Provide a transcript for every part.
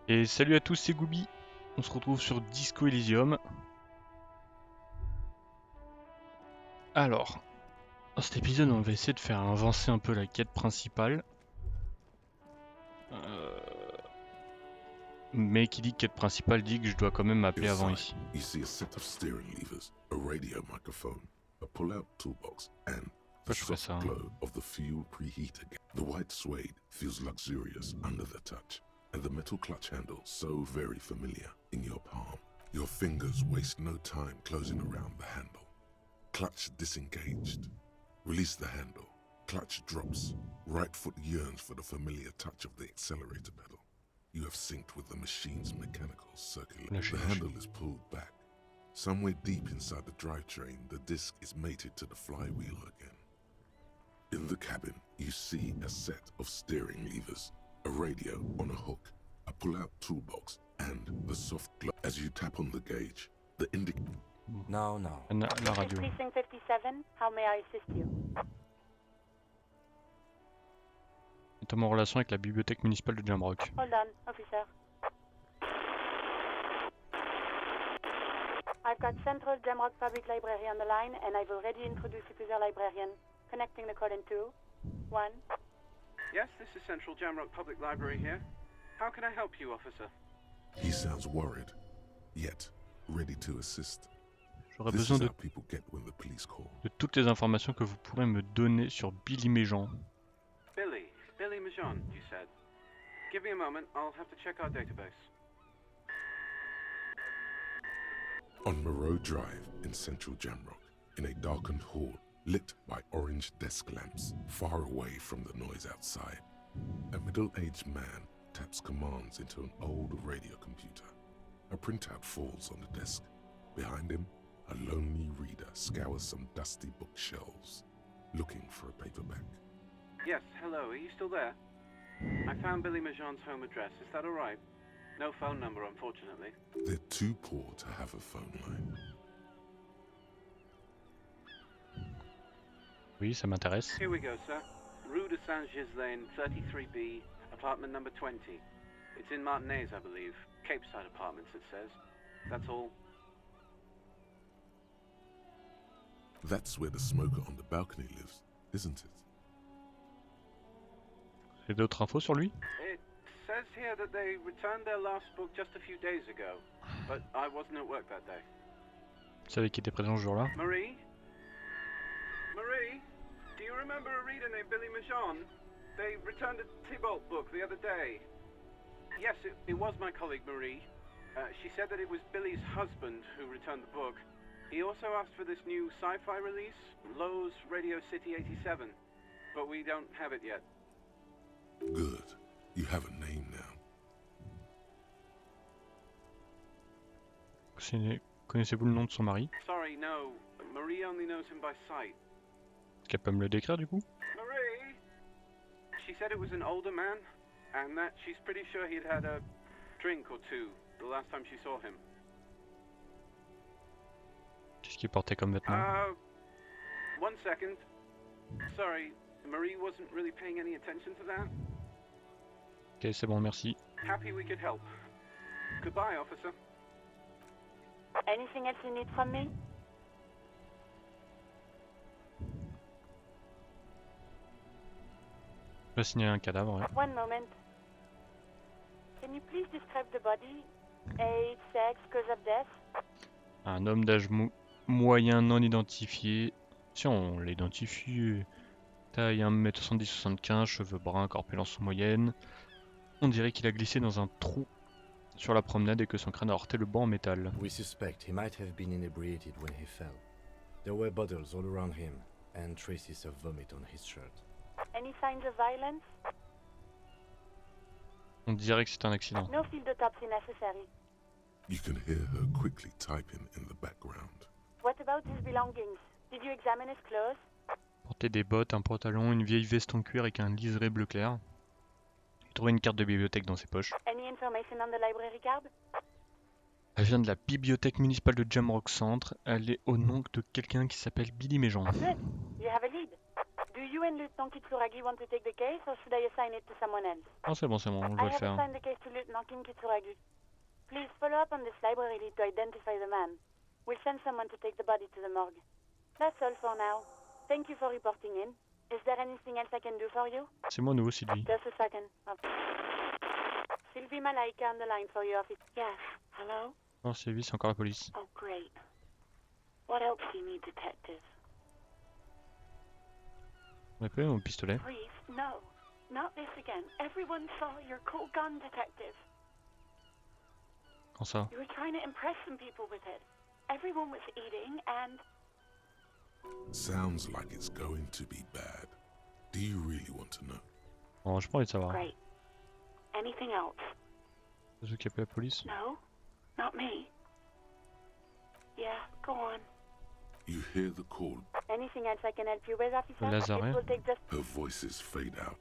Et salut à tous, c'est Goubi. On se retrouve sur Disco Elysium. Alors, dans cet épisode, on va essayer de faire avancer un peu la quête principale. Mais qui dit quête principale dit que je dois quand même m'appeler avant ici. You see a set of steering levers, a radio microphone, a pull-out toolbox, and the soft glow of the fuel preheater. The white suede feels luxurious under the touch, and the metal clutch handle so very familiar in your palm. Your fingers waste no time closing around the handle. Clutch disengaged. Release the handle. Clutch drops. Right foot yearns for the familiar touch of the accelerator pedal. You have synced with the machine's mechanical circulation. The handle is pulled back. Somewhere deep inside the drivetrain, the disc is mated to the flywheel again. In the cabin, you see a set of steering levers, a radio on a hook, a pull-out toolbox, and the soft glow. As you tap on the gauge, the indicator... No. La radio. Precinct 57, how may I assist you? Notamment en relation avec la bibliothèque municipale de Jamrock. Hold on, officer. I've got Central Jamrock Public Library on the line, and I've already introduced you to their librarian. Connecting the call in 2, 1. Yes, this is Central Jamrock Public Library here. How can I help you, officer? He sounds worried, yet ready to assist. J'aurais besoin de toutes les informations que vous pourrez me donner sur Billy Méjean. Billy Méjean, you said. Give me a moment, I'll have to check our database. On Moreau Drive in central Jamrock, in a darkened hall lit by orange desk lamps, far away from the noise outside, a middle-aged man taps commands into an old radio computer. A printout falls on the desk. Behind him, a lonely reader scours some dusty bookshelves, looking for a paperback. Yes, hello, are you still there? I found Billy Méjean's home address, is that alright? No phone number, unfortunately. They're too poor to have a phone line. Oui, ça m'intéresse. Here we go, sir. Rue de Saint-Ghislain, 33B, apartment number 20. It's in Martinez, I believe. Capeside Apartments, it says. That's all. That's where the smoker on the balcony lives, isn't it? Et d'autres infos sur lui? It says here that they returned their last book just a few days ago, but I wasn't at work that day. Vous savez qui était présent ce jour-là? Marie, do you remember a reader named Billy Méjean? They returned a Thibault book the other day. Yes, it was my colleague Marie. She said that it was Billy's husband who returned the book. He also asked for this new sci-fi release, Lowe's Radio City 87, but we don't have it yet. Good. You have a name now. Connaissez-vous le nom de son mari? Sorry, no. Marie only knows him by sight. Est-ce qu'elle peut me le décrire du coup? Marie! She said it was an older man, and that she's pretty sure he'd had a drink or two the last time she saw him. Qu'est-ce qu'il portait comme vêtements? One second. Sorry, Marie wasn't really paying any attention to that. Ok, c'est bon, merci. Happy we could help. Goodbye, officer. Anything else you need from me? Je vais signaler un cadavre, ouais. One moment. Can you please describe the body? Age, sex, cause of death? Un homme d'âge moyen non identifié. Si on l'identifie. Taille 1m70-75, cheveux bruns, corpulence moyenne. On dirait qu'il a glissé dans un trou sur la promenade et que son crâne a heurté le banc en métal. We suspect he might have been inebriated when he fell. There were bottles all around him and traces of vomit on his shirt. Any signs of violence? On dirait que c'est un accident. No field autopsy necessary. You can hear her quickly typing in the background. What about his belongings? Did you examine his clothes? Portait des bottes, un pantalon, une vieille veste en cuir avec un liseré bleu clair. Il trouvait une carte de bibliothèque dans ses poches. Any information on the library card? Elle vient de la bibliothèque municipale de Jamrock Centre. Elle est au nom de quelqu'un qui s'appelle Billy Méjean. Good. You have a lead. Do you and Lieutenant Kitsuragi want to take the case, or should I assign it to someone else? Ah, c'est bon, on va I le have faire. assigned the case to Lieutenant Kim Kitsuragi. Please follow up on this library lead to identify the man. We'll send someone to take the body to the morgue. That's all for now. Thank you for reporting in. Is there anything else I can do for you? C'est moi nouveau, Sylvie. Just a second. Oh. Sylvie Malaika on the line for your office. Yes. Hello? Non, Sylvie, c'est encore la police. Oh, great. What else do you need, detective? On a quand même mon pistolet. Please, no. Not this again. Everyone saw your cool gun, detective. Quand ça? You were trying to impress some people with it. Everyone was eating and... Sounds like it's going to be bad. Do you really want to know? Bon, j'ai pas envie de savoir. Great. Anything else? C'est ceux qui appellent la police? No? Not me. Yeah, go on. You hear the call. Anything else I can help you with, officer? Lazare. It will take just... Her voices fade out.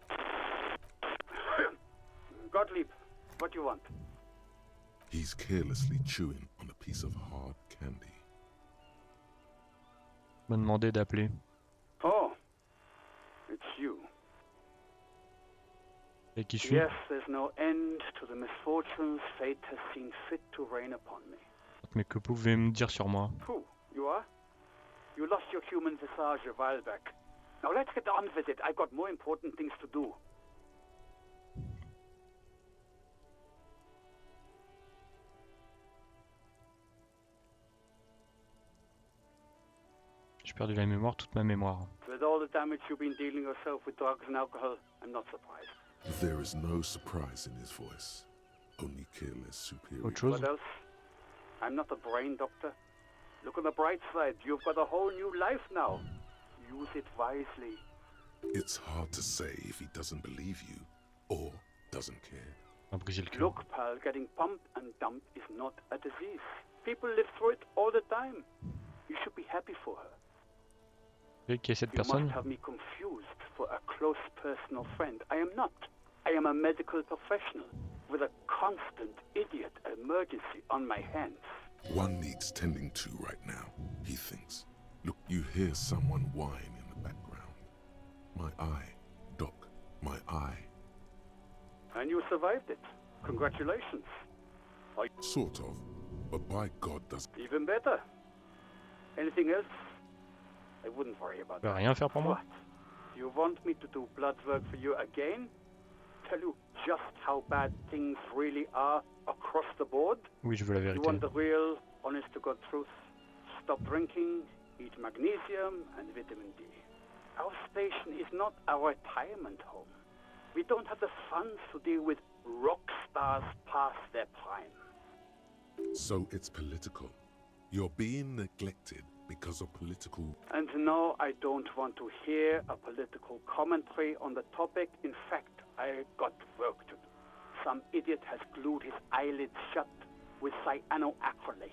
Gottlieb, what do you want? He's carelessly chewing on a piece of hard candy. M'a demandé d'appeler. Oh, it's you. Et qui je suis? Yes, there's no end to the misfortunes fate has seen fit to rain upon me. Mais que pouvez-vous me dire sur moi? Who? You are? You lost your human visage a while back. Now let's get on with it. I've got more important things to do. J'ai perdu la mémoire, toute ma mémoire. With all the damage you've been dealing yourself with drugs and alcohol, I'm not surprised. There is no surprise in his voice. Only careless superior. Autre chose? What else? I'm not a brain doctor. Look on the bright side. You've got a whole new life now. Use it wisely. It's hard to say if he doesn't believe you or doesn't care. On va briser le cœur. Look, pal, getting pumped and dumped is not a disease. People live through it all the time. You should be happy for her. Vous voyez qui est cette You personne? must have me confused for a close personal friend. I am not. I am a medical professional with a constant idiot emergency on my hands. One needs tending to right now, he thinks. Look, you hear someone whine in the background. My eye, Doc, my eye. And you survived it. Congratulations. Sort of, but by God does... Even better. Anything else? I wouldn't worry about Tu vas that. rien faire pour moi? What? You want me to do blood work for you again? Tell you just how bad things really are across the board? Oui, je veux la You vérité. want the real, honest-to-God truth? Stop drinking, eat magnesium and vitamin D. Our station is not a retirement home. We don't have the funds to deal with rock stars past their prime. So it's political. You're being neglected because of political... And no, I don't want to hear a political commentary on the topic. In fact, I got work to do. Some idiot has glued his eyelids shut with cyanoacrylate.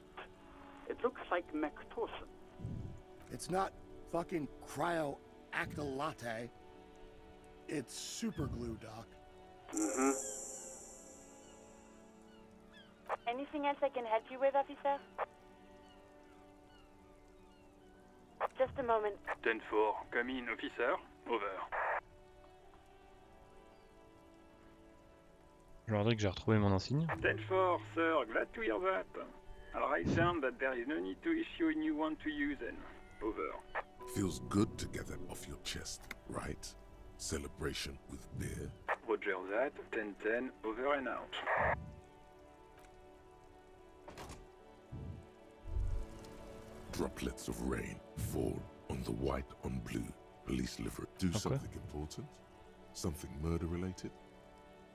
It looks like Mactosin. It's not fucking cryoactylate. It's super glue, Doc. Mm-hmm. Anything else I can help you with, officer? Just a moment. 10-4, come in, officer. Over. Je leur dis que j'ai retrouvé mon insigne. 10-4, sir, glad to hear that. I'll write down that there is no need to issue a new one to you then. Over. Feels good to get that off your chest, right? Celebration with beer. Roger that, 10-10, over and out. Droplets of rain fall on the white on blue police livery. Do Okay. something important? Something murder related?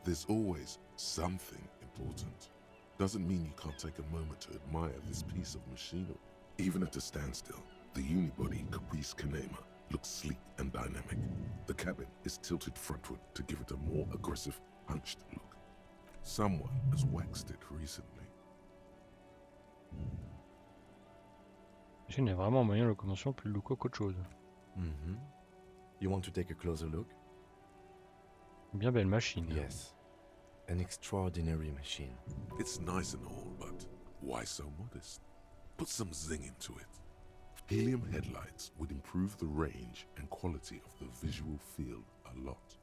There's always something important. Doesn't mean you can't take a moment to admire this piece of machinery. Even at a standstill, the unibody Caprice Kanema looks sleek and dynamic. The cabin is tilted frontward to give it a more aggressive, hunched look. Someone has waxed it recently. La machine est vraiment en moyen de locomotion plus louco qu'autre chose. Mm-hmm. You want to take a closer look? Bien belle machine. Yes. An extraordinary machine. It's nice and all, but why so modest? Put some zing into it. Helium headlights would improve the range and quality of the visual field a lot.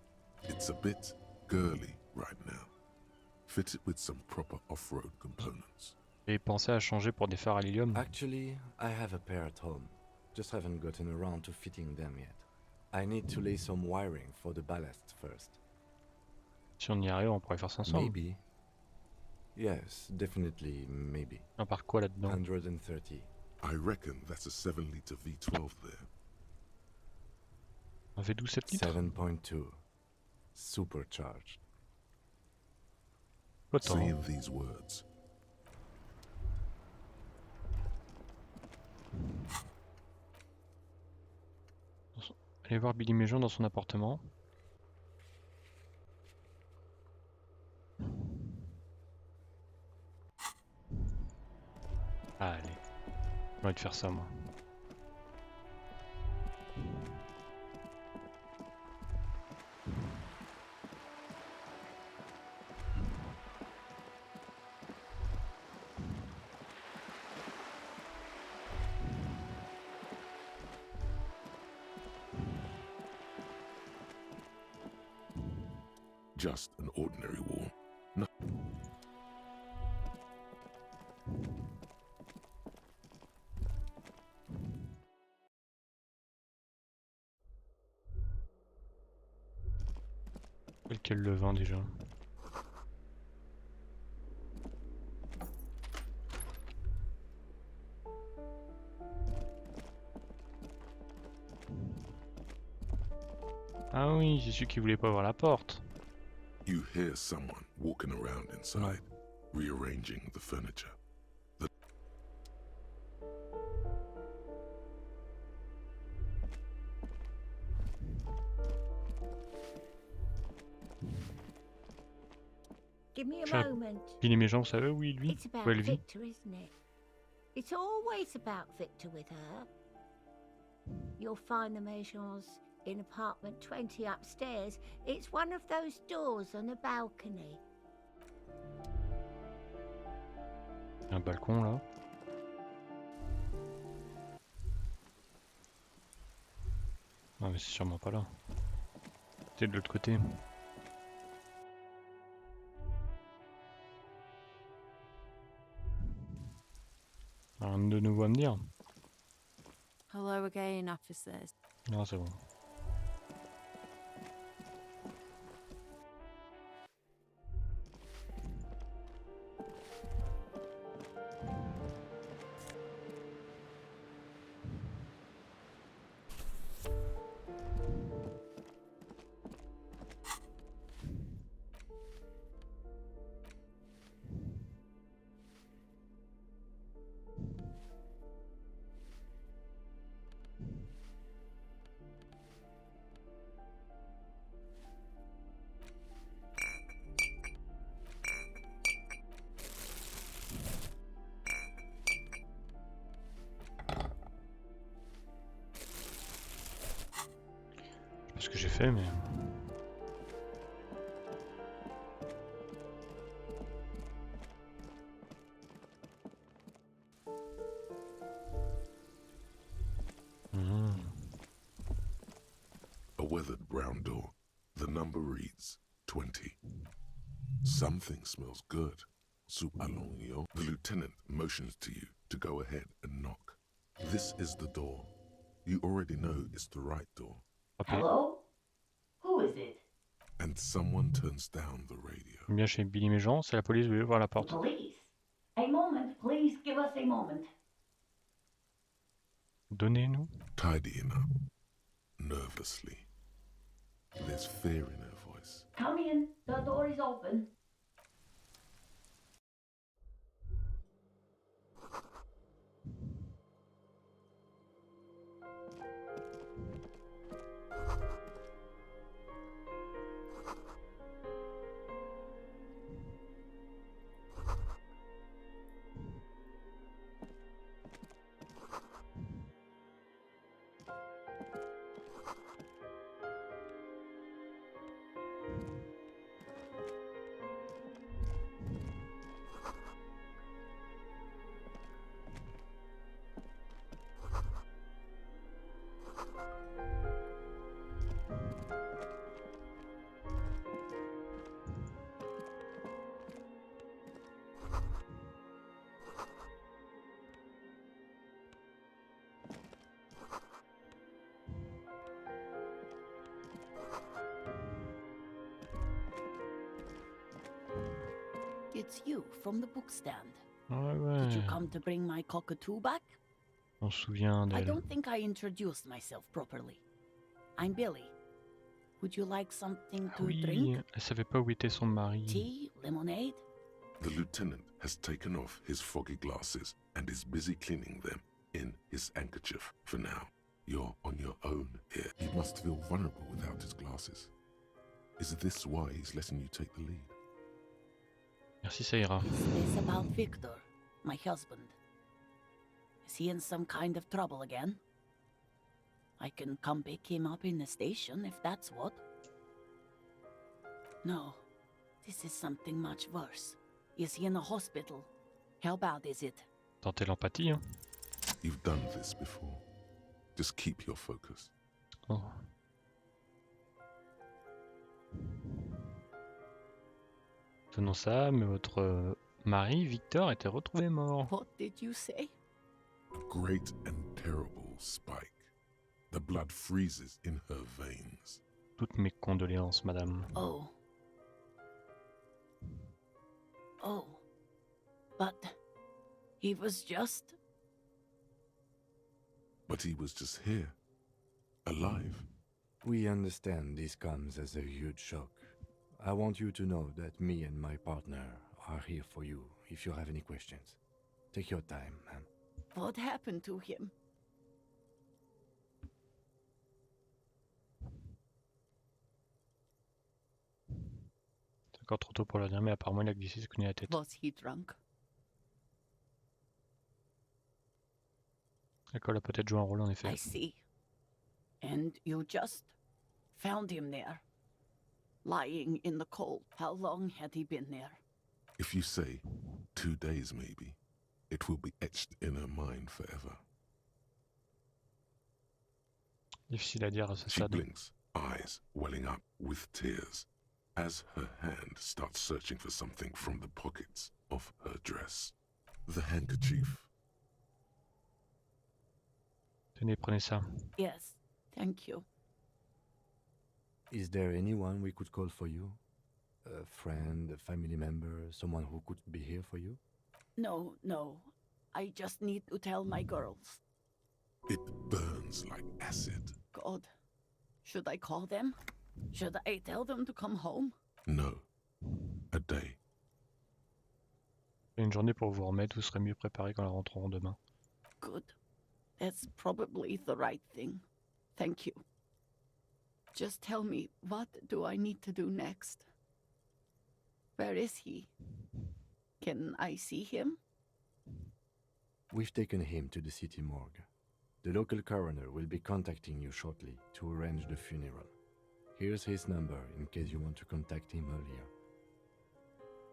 It's a bit girly right now. Fit it with some proper off-road components. Et pensez à changer pour des phares à l'hélium. Actually, I have a pair at home. Just haven't gotten around to fitting them yet. I need to lay some wiring for the ballast first. Si on y arrive, on pourrait faire ça ensemble. Maybe. Yes, definitely maybe. On part quoi là-dedans? 130. I reckon that's a 7-liter V12 there. Un V12 7 litres? 7.2. Supercharged. Autant. Saying these words. Allez voir Billy Méjean dans son appartement. Allez. J'ai envie de faire ça moi. Just an ordinary wall. No. Quel le vin déjà? Ah oui, c'est celui qui voulait pas ouvrir la porte. You hear someone walking around inside, rearranging the furniture. Give me a moment. Billy Méjean, vous savez, oui, lui. It's about Où elle vit. Victor, isn't it? It's always about Victor with her. You'll find the Méjeans in apartment 20 upstairs. It's one of those doors on the balcony. Un balcon là. Ah mais c'est sûrement pas là. C'est de l'autre côté. Rien de nouveau à me dire. Hello again, officers. Non, c'est bon. Ce que j'ai fait, mais... A weathered brown door. The number reads 20. Something smells good. Soup along yo. The lieutenant motions to you to go ahead and knock. This is the door. You already know it's the right door. Hello? Who is it? And someone turns down the radio. Bien chez Billy Méjean, c'est la police, vous voulez voir la porte. Police? A moment, please give us a moment. Donnez-nous. Tidying up. Nervously. There's fear in her voice. Come in, the door is open. It's you from the book stand. Ouais, Did you ouais. come to bring my cockatoo back? On se souvient I d'elle. don't think I introduced myself properly. I'm Billy. Would you like something to Oui, drink? elle savait pas où était son mari. Tea? Lemonade? The lieutenant has taken off his foggy glasses and is busy cleaning them in his handkerchief for now. You're on your own here. He must feel vulnerable without his glasses. Is this why he's letting you take the lead? Merci, ça ira. Is this about Victor, my husband? Is he in some kind of trouble again? I can come pick him up in the station if that's what. No, this is something much worse. Is he in a hospital? How bad is it? Tentez l'empathie, hein. You've done this before. Just keep your focus. Oh. Tenons ça, mais votre mari, Victor, était retrouvé mort. What did you say? A great and terrible spike. The blood freezes in her veins. Toutes mes condoléances, madame. Oh. Oh. But he was just... But he was just here. Alive. We understand this comes as a huge shock. I want you to know that me and my partner are here for you if you have any questions. Take your time, ma'am. What happened to him? C'est encore trop tôt pour le dire, mais apparemment il a glissé, se cogné la tête. Was he drunk? L'alcool a peut-être joué un rôle en effet. I see. And you just found him there, lying in the cold. How long had he been there? If you say 2 days maybe, it will be etched in her mind forever. Difficile à dire à ce She stade. blinks, eyes welling up with tears, as her hand starts searching for something from the pockets of her dress. The handkerchief. Tenez, prenez ça. Yes, thank you. Is there anyone we could call for you? A friend, a family member, someone who could be here for you? No, no. I just need to tell my girls. It burns like acid. God. Should I call them? Should I tell them to come home? No. A day. Une journée pour vous remettre, vous serez mieux préparé quand elles rentreront demain. Good. That's probably the right thing. Thank you. Just tell me, what do I need to do next? Where is he? Can I see him? We've taken him to the city morgue. The local coroner will be contacting you shortly to arrange the funeral. Here's his number in case you want to contact him earlier.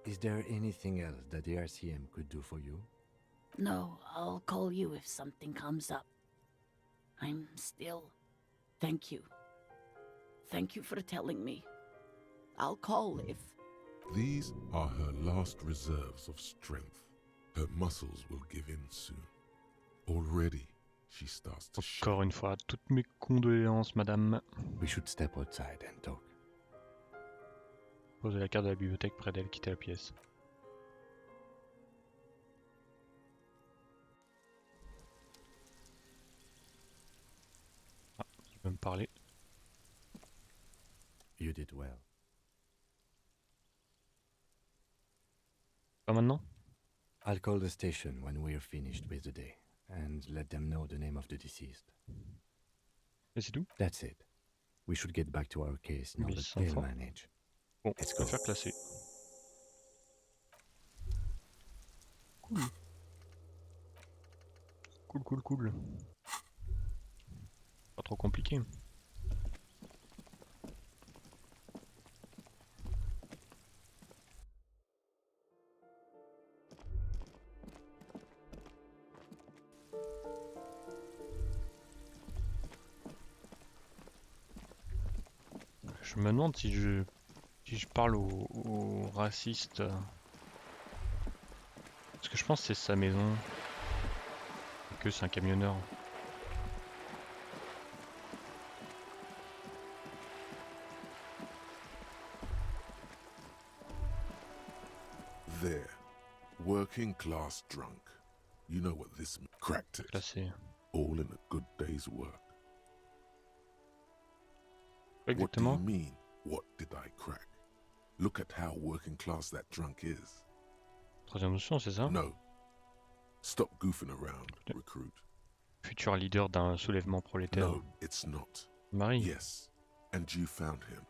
Is there anything else that the RCM could do for you? No, I'll call you if something comes up. I'm still... Thank you. Thank you for telling me. I'll call if... These are her last reserves of strength. Her muscles will give in soon. Already, she starts to shake. Encore une fois, toutes mes condoléances, madame. We should step outside and talk. Posez la carte de la bibliothèque près d'elle, quittez la pièce. Ah, il veut me parler. You did well. Pas maintenant? I'll call the station when we're finished with the day and let them know the name of the deceased. Et c'est tout? That's it. We should get back to our case now Mais that sans they'll fin. manage. Bon, Let's on va go. faire classer. Cool. Cool, cool, cool. Pas trop compliqué. Je me demande si je parle aux racistes. Parce que je pense que c'est sa maison. Et que c'est un camionneur. There. Working class drunk. You know what this means. Cracked it. Classé. All in a good day's work. Exactement. What do you mean, what did I crack? Look at how working class that drunk is. Troisième option, c'est ça? No. Stop goofing around, recruit. Futur leader d'un soulèvement prolétaire. No, it's not. Marie. Yes, and you found him.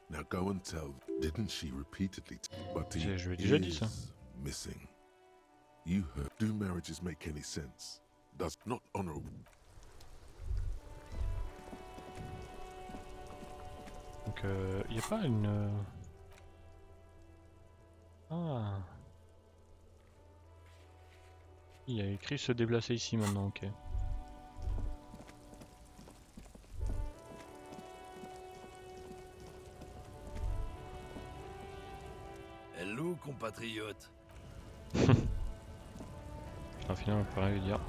Now go and tell. Didn't she repeatedly? But he Je lui ai déjà dit ça. is missing. You heard. Do marriages make any sense? Does not honorable. Donc, y a pas une... Ah. Il y a écrit se déplacer ici maintenant, ok. Hello, compatriote. Au final, on peut rien lui dire.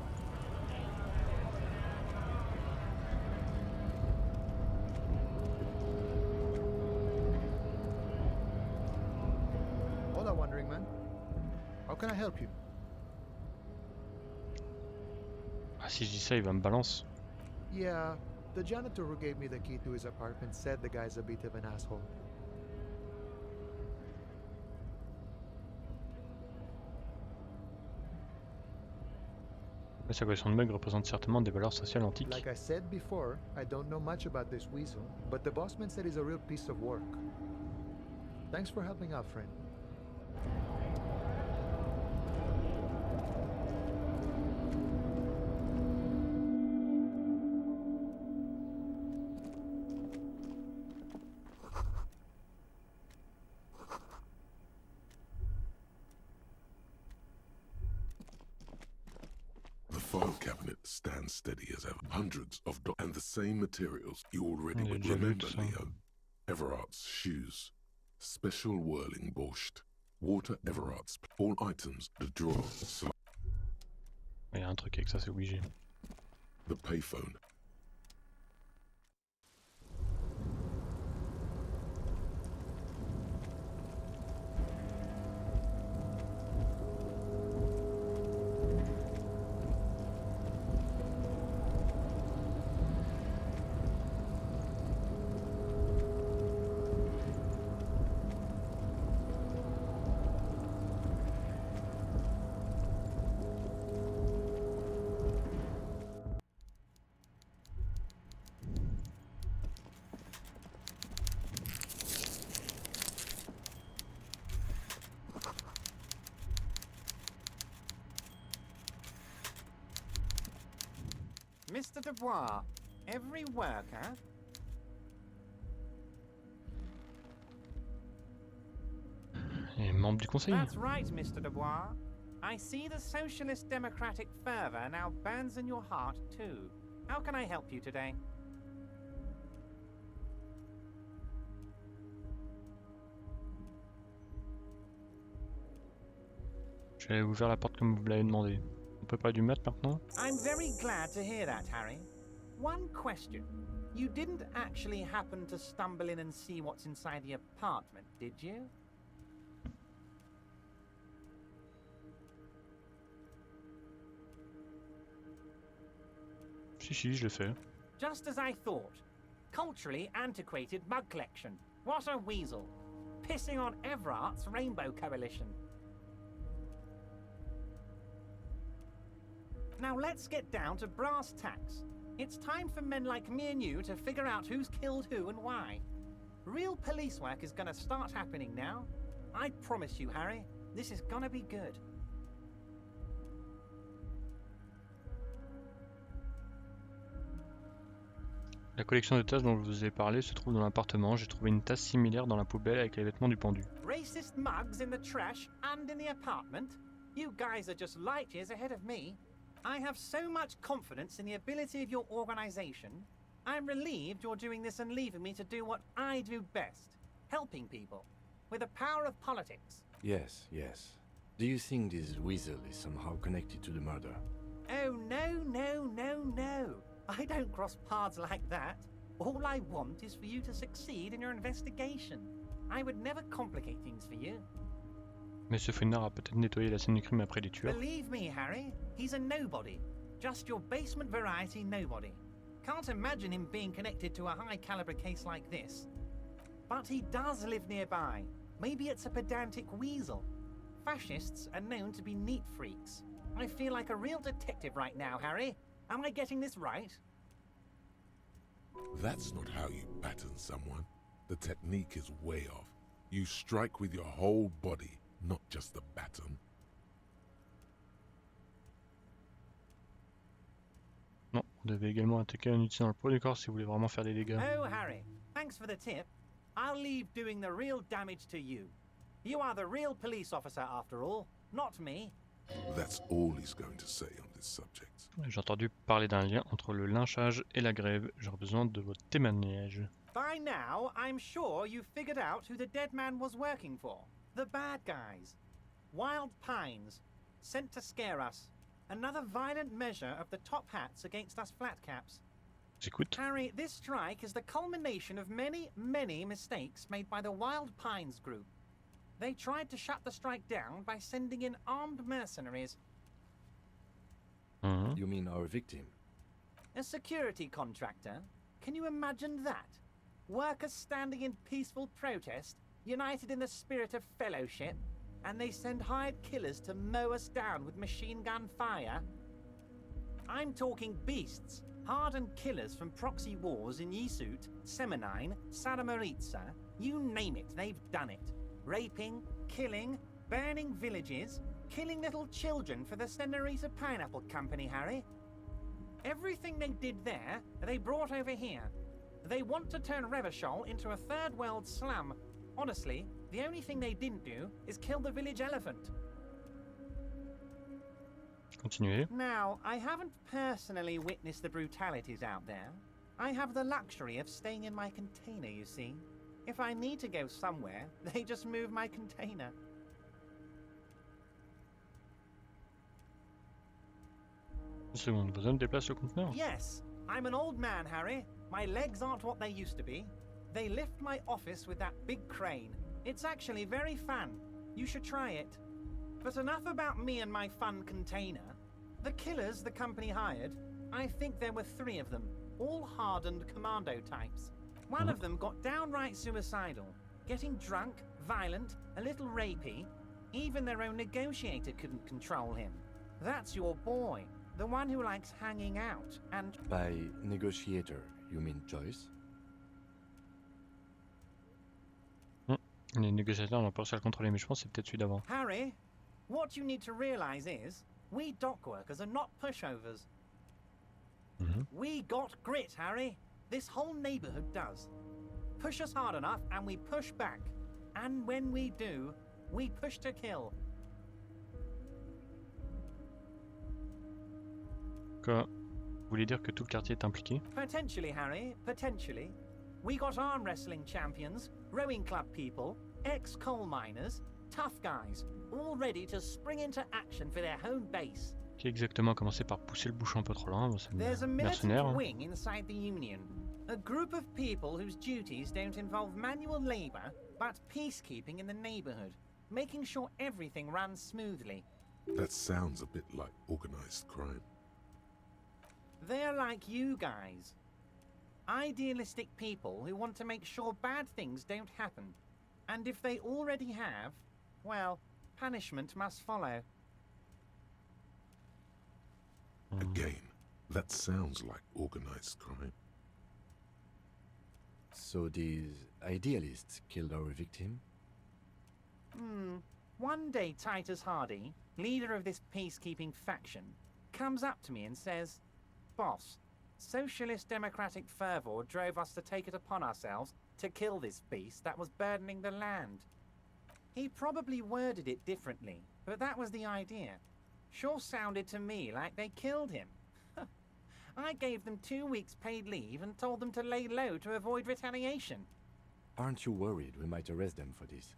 Hola, wandering man. How can I help you? Ah, si je dis ça, il va me balance. Yeah, the janitor who gave me the key to his apartment said the guy's a bit of an asshole. La coalition de Meg représente certainement des valeurs sociales antiques. Like I said before, I don't know much about this weasel, but the bossman said he's a real piece of work. Thanks for helping out, friend. The file cabinet stands steady as ever. Hundreds of and the same materials you already would remember, Leo. Everard's shoes. Special whirling borscht. Water Everard's. All items, the drawer. Il y a un truc avec ça, c'est obligé. The payphone. Mr. Dubois, every worker... Et membre du conseil. That's right, Mr. Dubois. I see the socialist democratic fervor now burns in your heart too. How can I help you today? J'ai ouvert la porte comme vous l'avez demandé. On peut pas du mat maintenant? I'm very glad to hear that, Harry. One question. You didn't actually happen to stumble in and see what's inside the apartment, did you? Si, je l'ai fait. Just as I thought. Culturally antiquated mug collection. What a weasel. Pissing on Everard's Rainbow Coalition. Now let's get down to brass tacks. It's time for men like me and you to figure out who's killed who and why. Real police work is gonna start happening now. I promise you, Harry, this is gonna be good. La collection de tasses dont je vous ai parlé se trouve dans l'appartement. J'ai trouvé une tasse similaire dans la poubelle avec les vêtements du pendu. Racist mugs in the trash and in the apartment? You guys are just light years ahead of me. I have so much confidence in the ability of your organization. I'm relieved you're doing this and leaving me to do what I do best. Helping people. With the power of politics. Yes, yes. Do you think this weasel is somehow connected to the murder? Oh, no. I don't cross paths like that. All I want is for you to succeed in your investigation. I would never complicate things for you. Monsieur Fenner a peut-être nettoyé la scène du crime après les tueurs. Believe me, Harry, he's a nobody. Just your basement variety nobody. Can't imagine him being connected to a high-caliber case like this. But he does live nearby. Maybe it's a pedantic weasel. Fascists are known to be neat freaks. I feel like a real detective right now, Harry. Am I getting this right? That's not how you baton someone. The technique is way off. You strike with your whole body, not just the baton. Non, vous devez également attaquer en utilisant le poids du corps si vous voulez vraiment faire des dégâts. Oh, Harry, thanks for the tip. I'll leave doing the real damage to you. You are the real police officer after all, not me. That's all he's going to say on this subject. J'ai entendu parler d'un lien entre le lynchage et la grève. J'aurais besoin de votre témoignage. By now, I'm sure you've figured out who the dead man was working for. The bad guys. Wild Pines. Sent to scare us. Another violent measure of the top hats against us flatcaps. J'écoute. Harry, this strike is the culmination of many, many mistakes made by the Wild Pines group. They tried to shut the strike down by sending in armed mercenaries. You mean our victim? A security contractor? Can you imagine that? Workers standing in peaceful protest, united in the spirit of fellowship, and they send hired killers to mow us down with machine gun fire? I'm talking beasts, hardened killers from proxy wars in Yisut, Semenine, Saramaritsa, you name it, they've done it. Raping, killing, burning villages, killing little children for the Senorita Pineapple Company, Harry. Everything they did there, they brought over here. They want to turn Revachol into a third world slum. Honestly, the only thing they didn't do is kill the village elephant. Continuez. Now, I haven't personally witnessed the brutalities out there. I have the luxury of staying in my container, you see. If I need to go somewhere, they just move my container. Une seconde, vos hommes déplacent le conteneur? Yes, I'm an old man, Harry. My legs aren't what they used to be. They lift my office with that big crane. It's actually very fun. You should try it. But enough about me and my fun container. The killers the company hired, I think there were 3 of them, all hardened commando types. One of them got downright suicidal, getting drunk, violent, a little rapey. Even their own negotiator couldn't control him. That's your boy, the one who likes hanging out and... By negotiator, you mean Joyce? Les négociateurs n'ont pas réussi à le contrôler, mais je pense que c'est peut-être celui d'avant. Harry, what you need to realize is, we dock workers are not pushovers. We got grit, Harry. This whole neighborhood does. Push us hard enough and we push back. And when we do, we push to kill. Quoi? Vous voulez dire que tout le quartier est impliqué? Potentially, Harry, potentially. We got arm wrestling champions, rowing club people, ex-coal miners, tough guys, all ready to spring into action for their home base. Qui exactement a commencé par pousser le bouchon un peu trop loin? C'est There's a mercenaire. militant wing inside the Union. A group of people whose duties don't involve manual labor, but peacekeeping in the neighborhood, making sure everything runs smoothly. That sounds a bit like organized crime. They're like you guys. Idealistic people who want to make sure bad things don't happen. And if they already have, well, punishment must follow. Again, that sounds like organized crime. So these idealists killed our victim? One day Titus Hardy, leader of this peacekeeping faction, comes up to me and says, "Boss, socialist democratic fervor drove us to take it upon ourselves to kill this beast that was burdening the land." He probably worded it differently, but that was the idea. Sure sounded to me like they killed him. I gave them 2 weeks paid leave and told them to lay low to avoid retaliation. Aren't you worried we might arrest them for this?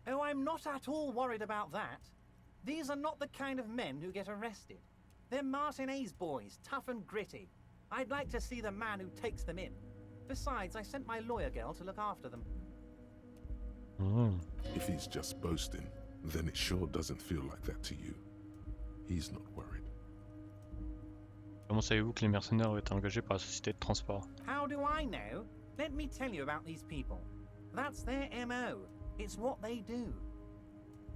Oh, I'm not at all worried about that. These are not the kind of men who get arrested. They're Martinez boys, tough and gritty. I'd like to see the man who takes them in. Besides, I sent my lawyer girl to look after them. If he's just boasting, then it sure doesn't feel like that to you. He's not worried. Comment savez-vous que les mercenaires ont été engagés par la société de transport? How do I know? Let me tell you about these people. That's their MO. It's what they do.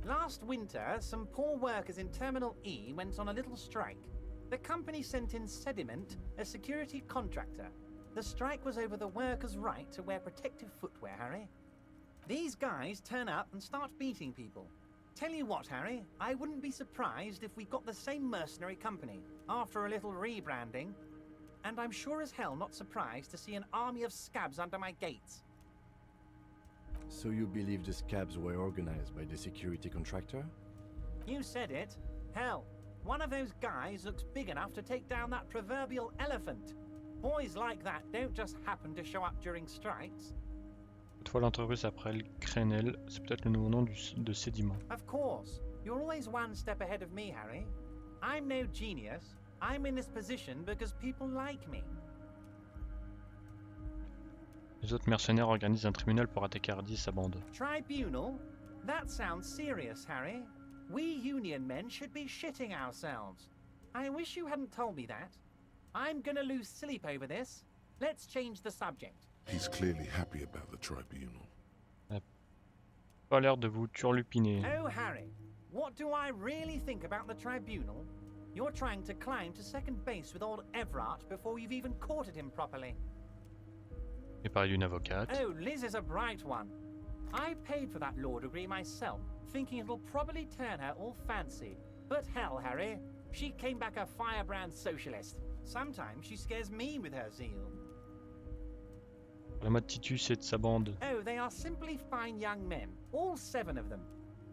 Last winter, some poor workers in Terminal E went on a little strike. The company sent in Sediment, a security contractor. The strike was over the workers' right to wear protective footwear, Harry. These guys turn up and start beating people. Tell you what, Harry, I wouldn't be surprised if we got the same mercenary company after a little rebranding. And I'm sure as hell not surprised to see an army of scabs under my gates. So you believe the scabs were organized by the security contractor? You said it. Hell, one of those guys looks big enough to take down that proverbial elephant. Boys like that don't just happen to show up during strikes. Toutefois, l'entreprise s'appelle Crénel, c'est peut-être le nouveau nom de Sédiment. Of course. You're always one step ahead of me, Harry. I'm no genius. I'm in this position because people like me. Les autres mercenaires organisent un tribunal pour attaquer Hardy et sa bande. Tribunal? That sounds serious, Harry. We union men should be shitting ourselves. I wish you hadn't told me that. I'm gonna lose sleep over this. Let's change the subject. He's clearly happy about the tribunal. Pas l'air de vous turlupiner. Oh, Harry, what do I really think about the tribunal? You're trying to climb to second base with old Everard before you've even courted him properly. Et parler d'une avocate. Oh, Liz is a bright one. I paid for that law degree myself, thinking it'll probably turn her all fancy. But hell, Harry, she came back a firebrand socialist. Sometimes she scares me with her zeal. La Titus et de sa bande. Oh, they are simply fine young men, all 7 of them.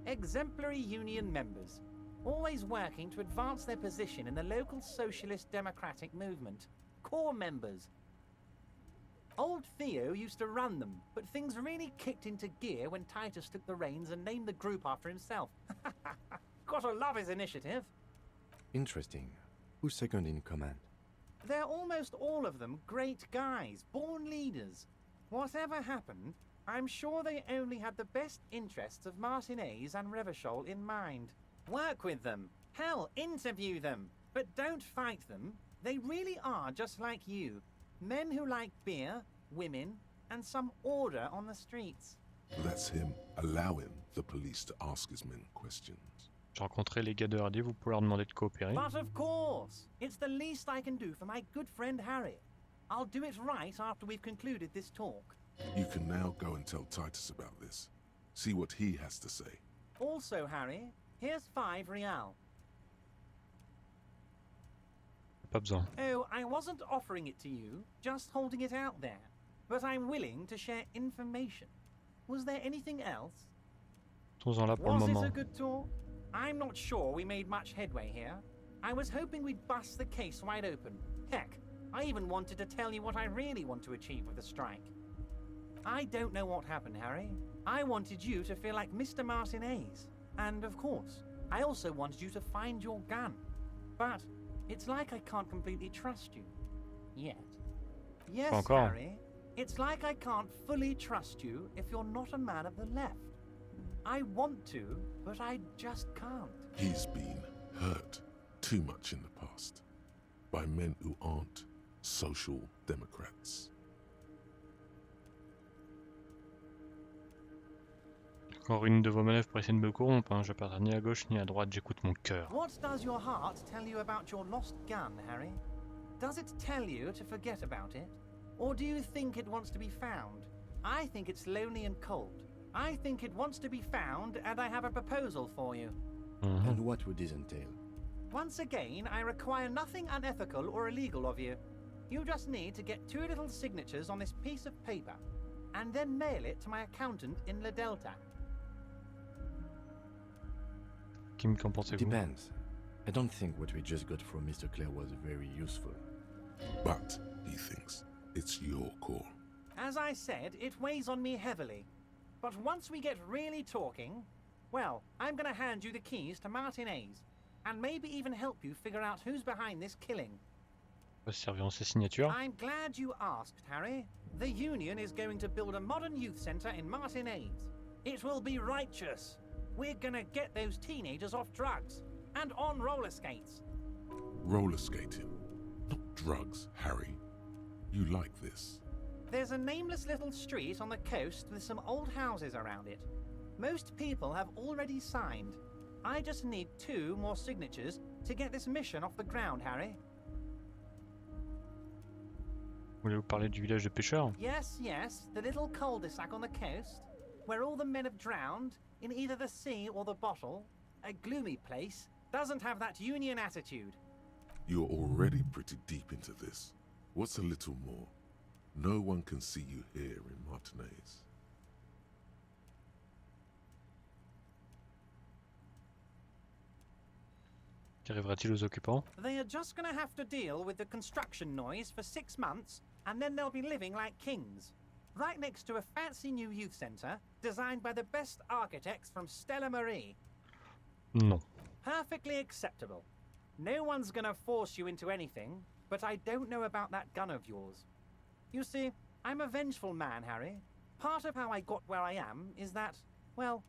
Exemplary union members, always working to advance their position in the local socialist democratic movement. Core members. Old Theo used to run them, but things really kicked into gear when Titus took the reins and named the group after himself. Gotta love his initiative. Interesting. Who's second in command? They're almost all of them great guys, born leaders. Whatever happened, I'm sure they only had the best interests of Martinez and Revachol in mind. Work with them. Hell, interview them. But don't fight them. They really are just like you. Men who like beer, women, and some order on the streets. That's him allowing the police to ask his men questions. J'ai rencontré les gars de Hardy, vous pouvez leur demander de coopérer. But of course, it's the least I can do for my good friend Harry. I'll do it right after we've concluded this talk. You can now go and tell Titus about this. See what he has to say. Also, Harry, here's 5 real. Pas besoin. Oh, I wasn't offering it to you, just holding it out there. But I'm willing to share information. Was there anything else? Sont-en là pour le Was moment. it a good talk? I'm not sure we made much headway here. I was hoping we'd bust the case wide open. Heck, I even wanted to tell you what I really want to achieve with the strike. I don't know what happened, Harry. I wanted you to feel like Mr. Martinez. And of course, I also wanted you to find your gun. But it's like I can't completely trust you. Yet. Yes, Encore. Harry. It's like I can't fully trust you if you're not a man of the left. I want to, but I just can't. He's been hurt too much in the past by men who aren't social democrats. Encore une de vos manœuvres pour essayer de me corrompre, hein. Je pars ni à gauche ni à droite, j'écoute mon cœur. What does your heart tell you about your lost gun, Harry? Does it tell you to forget about it? Or do you think it wants to be found? I think it's lonely and cold. I think it wants to be found, and I have a proposal for you. And what would this entail? Once again, I require nothing unethical or illegal of you. You just need to get 2 little signatures on this piece of paper, and then mail it to my accountant in La Delta. Qu'en pensez-vous? Depends. I don't think what we just got from Mr. Clare was very useful. But he thinks it's your call. As I said, it weighs on me heavily. But once we get really talking, well, I'm going to hand you the keys to Martinez, and maybe even help you figure out who's behind this killing. Serviront ces signatures? I'm glad you asked, Harry. The Union is going to build a modern youth centre in Martinez. It will be righteous. We're gonna get those teenagers off drugs and on roller skates. Roller skating, not drugs, Harry. You like this? There's a nameless little street on the coast with some old houses around it. Most people have already signed. I just need 2 more signatures to get this mission off the ground, Harry. Voulez-vous parler du village de pêcheurs? Yes, the little cul-de-sac on the coast, where all the men have drowned in either the sea or the bottle. A gloomy place, doesn't have that union attitude. You're already pretty deep into this. What's a little more? No one can see you here in Martinez. Qu'arrivera-t-il aux occupants? They are just gonna have to deal with the construction noise for 6 months, and then they'll be living like kings. Right next to a fancy new youth centre, designed by the best architects from Stella Marie. Non. Perfectly acceptable. No one's gonna force you into anything, but I don't know about that gun of yours. You see, I'm a vengeful man, Harry. Part of how I got where I am is that, well,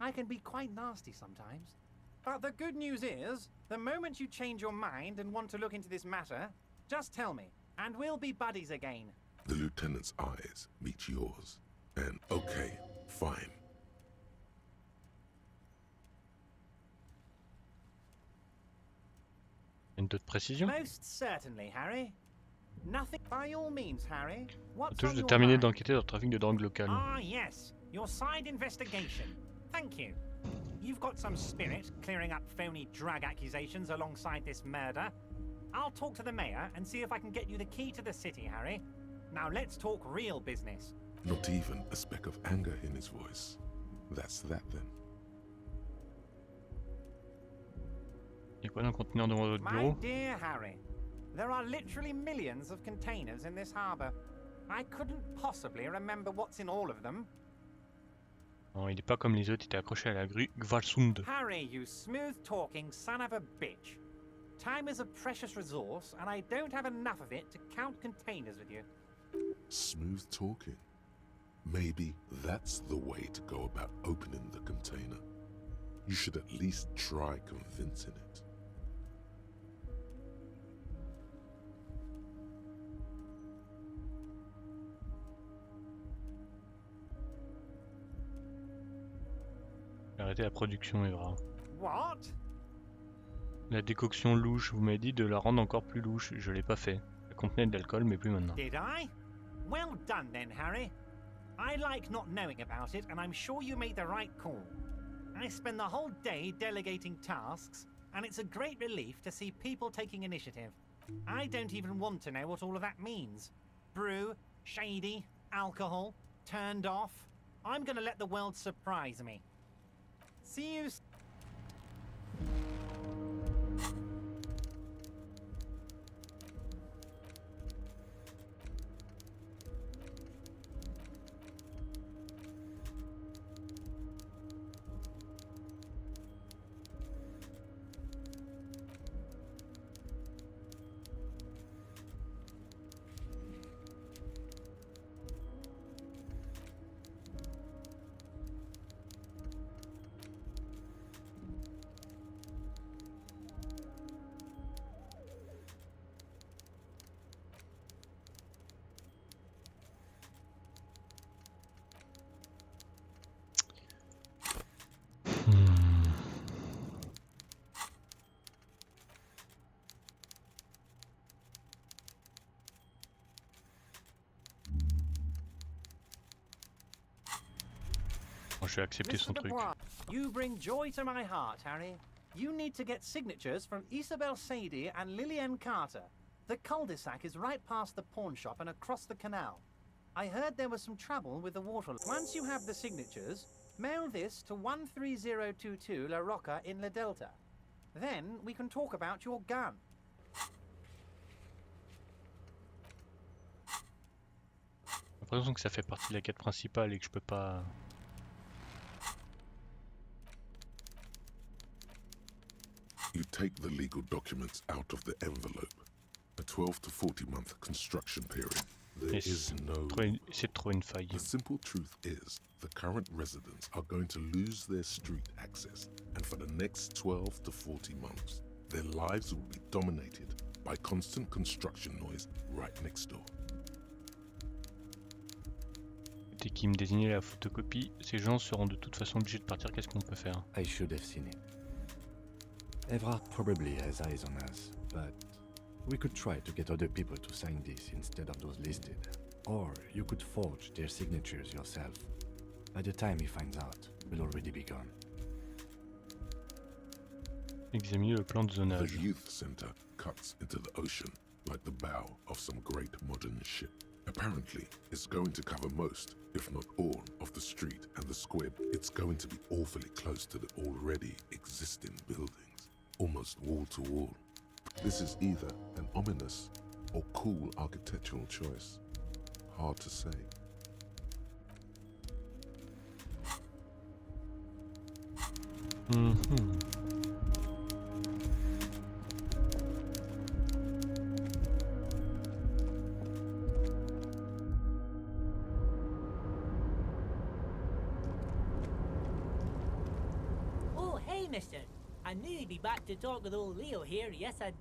I can be quite nasty sometimes. But the good news is, the moment you change your mind and want to look into this matter, just tell me, and we'll be buddies again. The lieutenant's eyes meet yours, and okay, fine. Une d'autres précisions? Most certainly, Harry. Nothing by all means, Harry. What's Tout on juste de your terminer mind? d'enquêter sur le trafic de drogue locale. Ah, yes. Your side investigation. Thank you. You've got some spirit clearing up phony drug accusations alongside this murder. I'll talk to the mayor and see if I can get you the key to the city, Harry. Now let's talk real business. Not even a speck of anger in his voice. That's that then. Y'a quoi dans le conteneur de votre My bureau? dear Harry, there are literally millions of containers in this harbour. I couldn't possibly remember what's in all of them. Non, il est pas comme les autres, il était accroché à la grue Gvalsund. Harry, you smooth-talking son of a bitch. Time is a precious resource, and I don't have enough of it to count containers with you. Smooth talking. Maybe that's the way to go about opening the container. You should at least try convincing it. Arrêtez la production, Evra. What? La décoction louche, vous m'avez dit de la rendre encore plus louche. Je l'ai pas fait. Elle contenait de l'alcool, mais plus maintenant. Did I? Well done then, Harry. I like not knowing about it, and I'm sure you made the right call. I spend the whole day delegating tasks, and it's a great relief to see people taking initiative. I don't even want to know what all of that means. Brew, shady, alcohol, turned off. I'm gonna let the world surprise me. See you. Je vais accepter son truc. You bring joy to my heart, Harry. You need to get signatures from Isabel Sadie and Lillian Carter. The cul-de-sac is right past the pawn shop and across the canal. I heard there was some trouble with the water. Once you have the signatures, mail this to 13022 La Rocca in La Delta. Then we can talk about your gun. J'ai l'impression que ça fait partie de la quête principale et que je peux pas... You take the legal documents out of the envelope. A 12 to 40 month construction period. There is no... C'est trop une faille. The simple truth is, the current residents are going to lose their street access, and for the next 12 to 40 months, their lives will be dominated by constant construction noise right next door. Dès qu'il me désignait la photocopie, ces gens seront de toute façon obligés de partir, qu'est-ce qu'on peut faire? I should have seen it. Evrard probably has eyes on us, but we could try to get other people to sign this instead of those listed. Or you could forge their signatures yourself. By the time he finds out, we'll already be gone. Examiner le plan de zonage. The youth center cuts into the ocean like the bow of some great modern ship. Apparently, it's going to cover most, if not all, of the street and the squib. It's going to be awfully close to the already existing buildings, almost wall to wall. This is either an ominous or cool architectural choice. Hard to say. Oh, hey, mister. I knew you'd be back to talk with old Leo here. Yes, I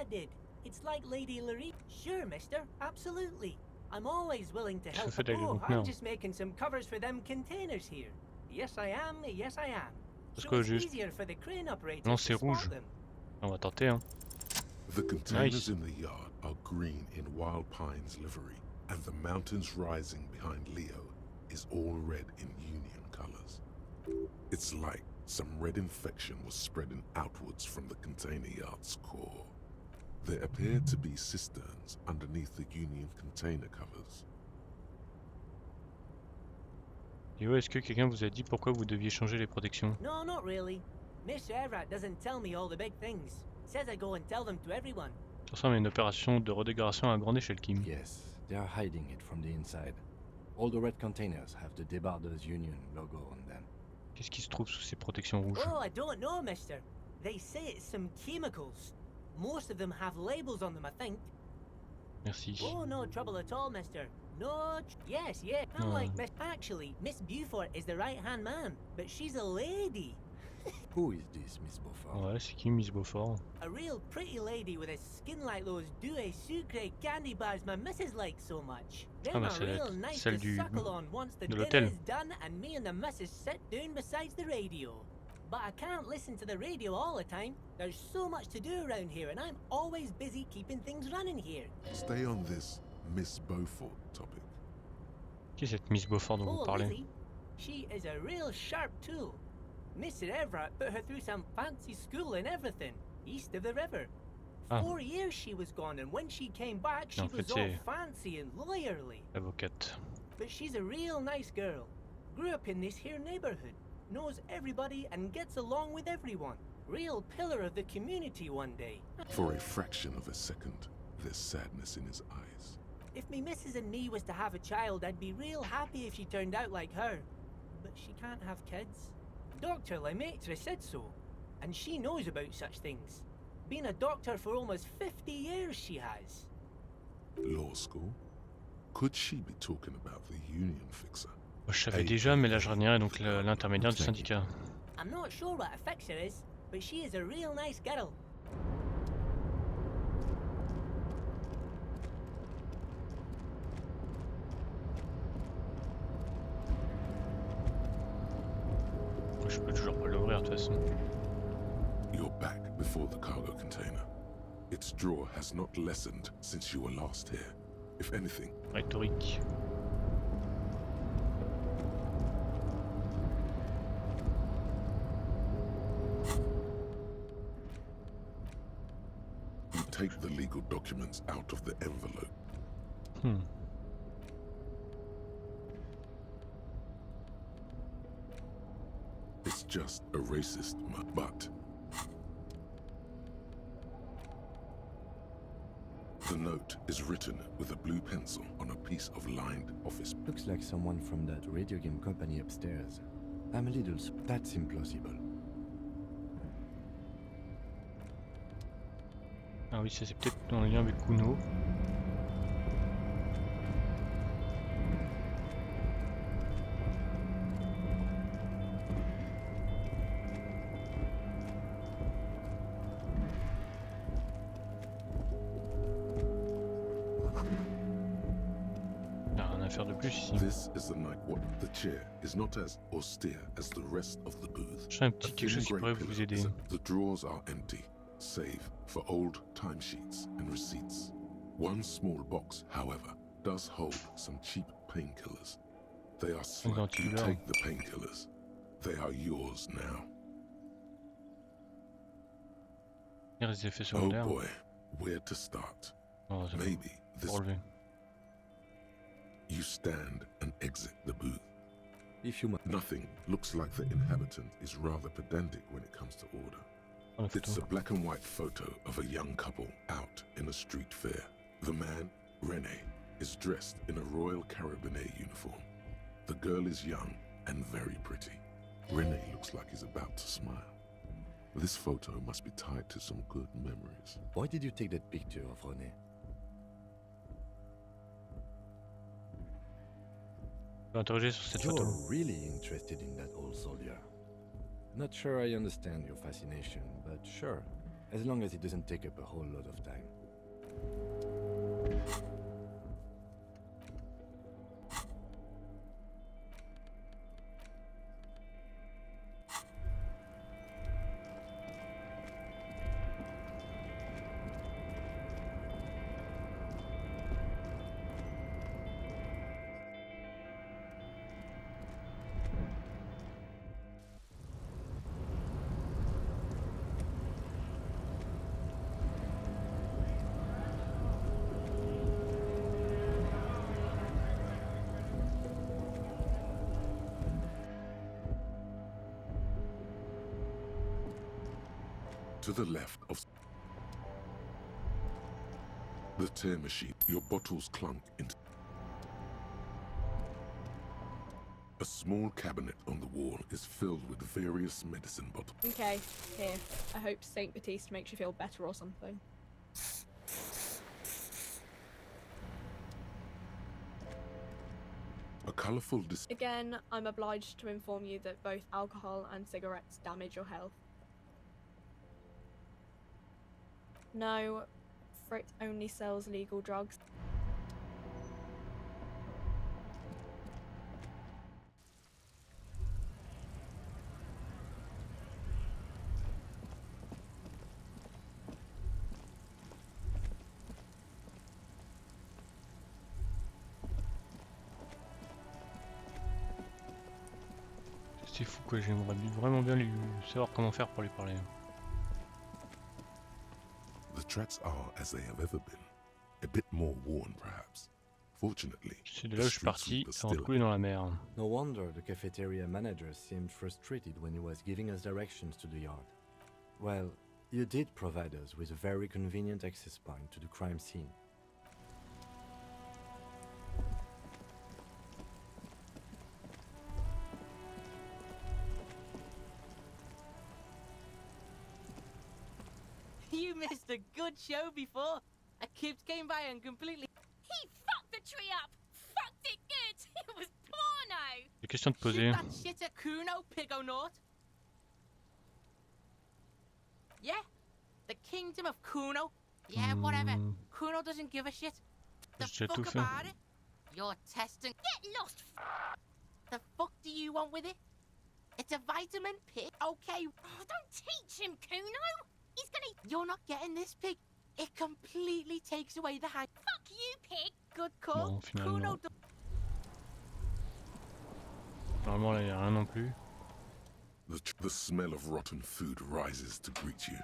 did. It's like Lady Larry. Sure, mister. Absolutely. I'm always willing to help. Oh, I'm just making some covers for them containers here. Yes, I am. So it's easier for the crane operators Non, c'est to spot rouge. them. On va tenter, hein. The containers in the yard are green in Wild Pine's livery, and the mountains rising behind Leo is all red in Union colors. It's like some red infection was spreading outwards from the container yard's core. There appear to be cisterns underneath the Union container covers. Yo, est-ce que quelqu'un vous a dit pourquoi vous deviez changer les protections? No, not really. Mr. Everett doesn't tell me all the big things. Says I go and tell them to everyone. Ça ressemble à une opération de redécoration à grande échelle, Kim. Yes, they are hiding it from the inside. All the red containers have the Debarders Union logo on them. Qu'est-ce qui se trouve sous ces protections rouges? Oh, I don't know, mister. They say it's some chemicals. Most of them have labels on them, I think. Merci. Oh, no trouble at all, mister. No, yes. Unlike Miss... Actually, Miss Beaufort is the right-hand man, but she's a lady. Who is this, Miss Beaufort? Ouais, c'est qui Miss Beaufort? A real pretty lady with a skin like those douce sucre candy bars my missus likes so much. Them are real nice to suckle on once the dinner is done and me and the missus sit down besides the radio. But I can't listen to the radio all the time. There's so much to do around here and I'm always busy keeping things running here. Stay on this Miss Beaufort topic. Qui est cette Miss Beaufort dont vous parlez? Lizzie, she is a real sharp tool. Mr. Everett put her through some fancy school and everything, east of the river. 4 years she was gone, and when she came back, she was all fancy and lawyerly. Avocate. But she's a real nice girl. Grew up in this here neighborhood, knows everybody and gets along with everyone. Real pillar of the community one day. For a fraction of a second, there's sadness in his eyes. If me missus and me was to have a child, I'd be real happy if she turned out like her. But she can't have kids. Dr. Lemaitre said so, and she knows about such things. Been a doctor for almost 50 years, she has. Law school? Could she be talking about the union fixer? Je savais déjà, mais la jardinière est donc l'intermédiaire du syndicat. I'm not sure what a fixer is, but she is a real nice girl. Je peux toujours pas l'ouvrir de toute façon. You're back before the cargo container. Its drawer has not lessened since you were last here. If anything. Rhétorique. You take the legal documents out of the envelope. It's just a racist but the note is written with a blue pencil on a piece of lined office. Looks like someone from that radio game company upstairs. I'm a little... That's implausible. Ah oui, ça c'est peut-être en lien avec Kuno. faire de plus ici? This is the night what the chair is not as austere as the rest of the booth. J'ai un petit quelque chose qui pourrait vous aider. The drawers are empty, save for old timesheets and receipts. One small box, however, does hold some cheap painkillers. They are slugged. You take the painkillers. They are yours now. Les effets Oh secondaires. boy, where to start? Oh, Maybe this. You stand and exit the booth. Nothing looks like the inhabitant is rather pedantic when it comes to order. It's a black and white photo of a young couple out in a street fair. The man, René, is dressed in a Royal Carabinier uniform. The girl is young and very pretty. René looks like he's about to smile. This photo must be tied to some good memories. Why did you take that picture of René? You're really interested in that old soldier. Not sure I understand your fascination, but sure, as long as it doesn't take up a whole lot of time. To the left of the tear machine, your bottles clunk into a small cabinet on the wall is filled with various medicine bottles. Okay, here. I hope Saint Baptiste makes you feel better or something. A colourful Again, I'm obliged to inform you that both alcohol and cigarettes damage your health. No, Frit only sells legal drugs. C'est fou quoi, j'aimerais vraiment bien lui savoir comment faire pour lui parler. The tracks are as they have ever been, a bit more worn perhaps. Fortunately, c'est de là où je suis parti avant de couler dans la mer. No wonder the cafeteria manager seemed frustrated when he was giving us directions to the yard. Well, you did provide us with a very convenient access point to the crime scene. You missed a good show before. A kid came by and completely... He fucked the tree up! Fucked it good! It was porno! Des questions de poser. Shoot that shit at Kuno, Pigonaut. Yeah? The kingdom of Kuno? Yeah, whatever. Kuno doesn't give a shit. The fuck about it? You're testing... Get lost! The fuck do you want with it? It's a vitamin pig. Okay. Oh, don't teach him, Kuno! He's gonna... You're not getting this pig. It completely takes away the hang. Fuck you, pig! Good call. Bon, finalement. Kuno Normalement là y a rien non plus. The smell of rotten food rises to greet you.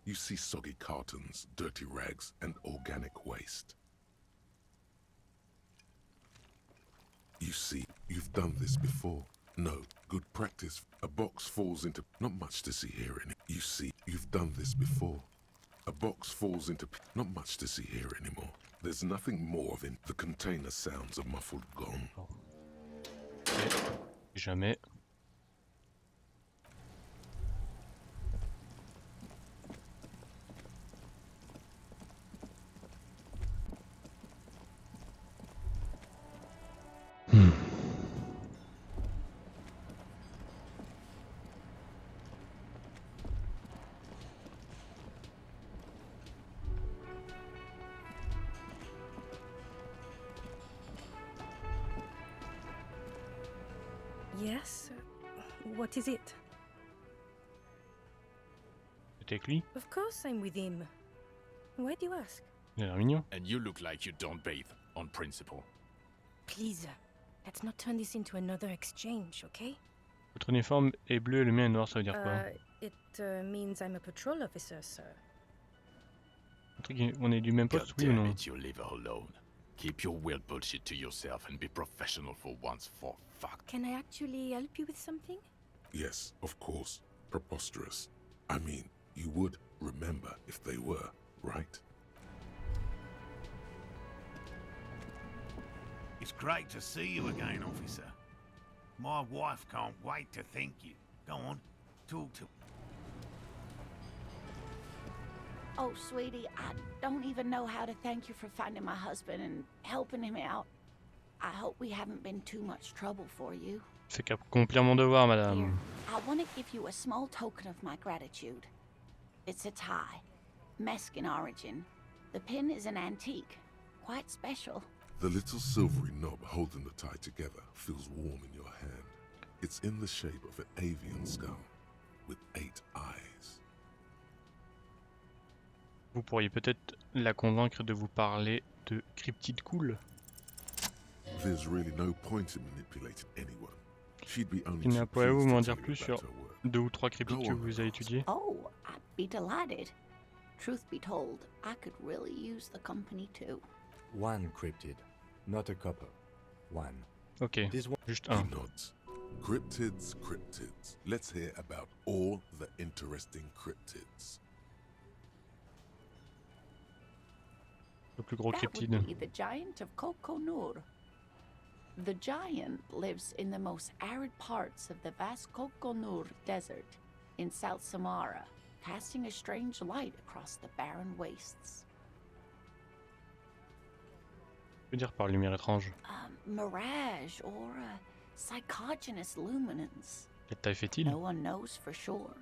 You see soggy cartons, dirty rags, and organic waste. You see, you've done this before. No, good practice. A box falls into... Not much to see here in it. You see, you've done this before. A box falls into... Not much to see here anymore. There's nothing more of it. The container sounds a muffled gong. Jamais. Yes? What is it? T'es avec lui? Of course I'm with him. Why do you ask? Il a l'air mignon. And you look like you don't bathe on principle. Please, let's not turn this into another exchange, okay? Votre uniforme est bleu et le mien est noir, ça veut dire quoi? It means I'm a patrol officer, sir. On est du même poste, oui ou non? You leave her alone. Keep your weird bullshit to yourself and be professional for once, for fuck. Can I actually help you with something? Yes, of course. Preposterous. I mean, you would remember if they were, right? It's great to see you again, officer. My wife can't wait to thank you. Go on, talk to... Oh, sweetie, I don't even know how to thank you for finding my husband and helping him out. I hope we haven't been too much trouble for you. C'est qu'accomplir mon devoir, madame. Here, I want to give you a small token of my gratitude. It's a tie, Meskin origin. The pin is an antique, quite special. The little silvery knob holding the tie together feels warm in your hand. It's in the shape of an avian skull with 8 eyes. Vous pourriez peut-être la convaincre de vous parler de cryptide cool. There's really no point in manipulating anyone. She'd be only Tina, pouvez-vous m'en dire plus sur 2 ou 3 cryptides que vous avez étudiées? Oh, I'd be delighted. Truth be told, I could really use the company too. One cryptid, not a couple. One. Ok, juste un. Nods. Cryptids, cryptids. Let's hear about all the interesting cryptids. Le plus gros That cryptide. would be the giant of Kokonur. The giant lives in the most arid parts of the vast Kokonur Desert in South Samara, casting a strange light across the barren wastes. Que veut dire par lumière étrange? Mirage or a psychogenous luminance. Quelle taille fait-il? No one knows for sure.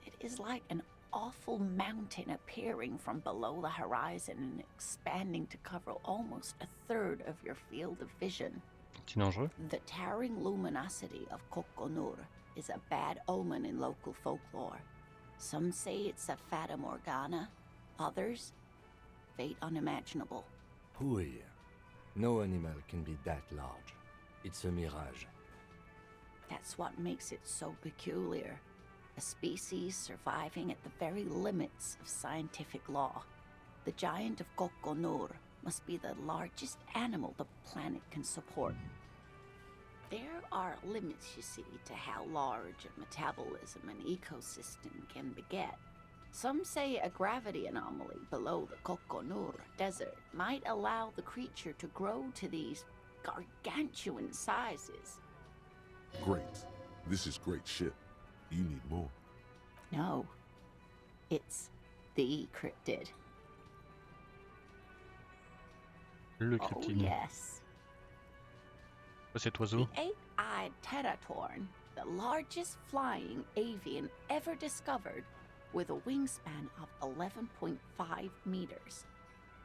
It is like an awful mountain appearing from below the horizon and expanding to cover almost a third of your field of vision. C'est dangereux? The towering luminosity of Kokonur is a bad omen in local folklore. Some say it's a fata morgana, others, fate unimaginable. Hooey. No animal can be that large. It's a mirage. That's what makes it so peculiar. A species surviving at the very limits of scientific law. The giant of Kokonur must be the largest animal the planet can support. There are limits, you see, to how large a metabolism an ecosystem can beget. Some say a gravity anomaly below the Kokonur Desert might allow the creature to grow to these gargantuan sizes. Great. This is great shit. You need more. No. It's the cryptid. Le Oh, cryptide. yes. Cet oiseau? The eight-eyed teratorn, the largest flying avian ever discovered, with a wingspan of 11.5 meters.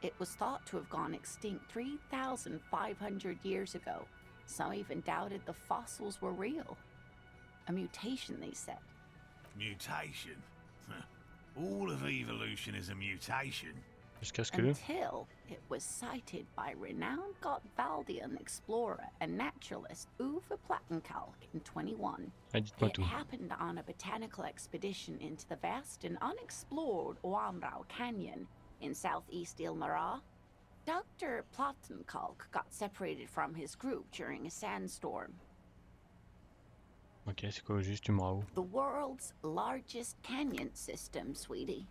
It was thought to have gone extinct 3,500 years ago. Some even doubted the fossils were real. A mutation, they said. Mutation? All of evolution is a mutation. Jusqu'à ce que... Until it was cited by renowned Gotvaldian explorer and naturalist Uwe Plattenkalk in 21. Dites-moi It tout. happened on a botanical expedition into the vast and unexplored Oamrau Canyon in southeast Ilmara. Dr. Plattenkalk got separated from his group during a sandstorm. Ok, c'est quoi juste Umrao? The world's largest canyon system, sweetie.